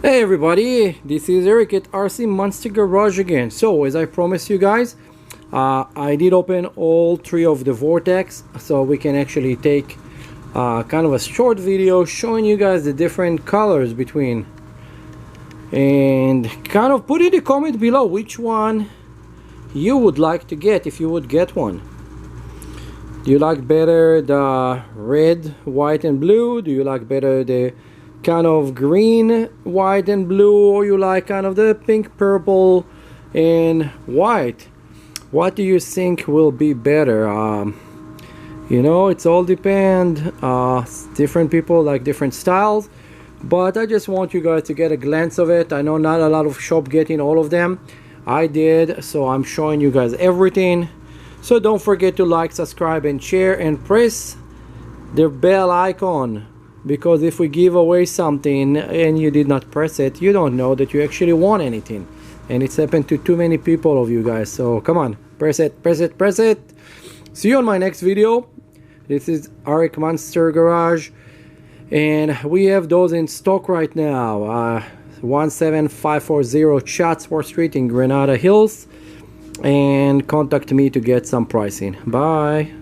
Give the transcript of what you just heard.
Hey everybody, this is Eric at RC Monster Garage again. So as I promised you guys, I did open all three of the Vortex, so we can actually take kind of a short video showing you guys the different colors between, and kind of put in the comment below which one you would like to get if you would get one. Do you like better the red, white and blue? Do you like better the kind of green, white and blue, or you like kind of the pink, purple and white? What do you think will be better? You know, it's all depend. Different people like different styles, but I just want you guys to get a glance of it. I know not a lot of shop getting all of them. I did, so I'm showing you guys everything. So don't forget to like, subscribe and share, and press the bell icon, because if we give away something and you did not press it, you don't know that you actually won anything, and it's happened to too many people of you guys. So come on, press it, press it, press it. See you on my next video. This is Eric Monster Garage, and we have those in stock right now. 17540 Chatsworth Street in Granada Hills, and contact me to get some pricing. Bye.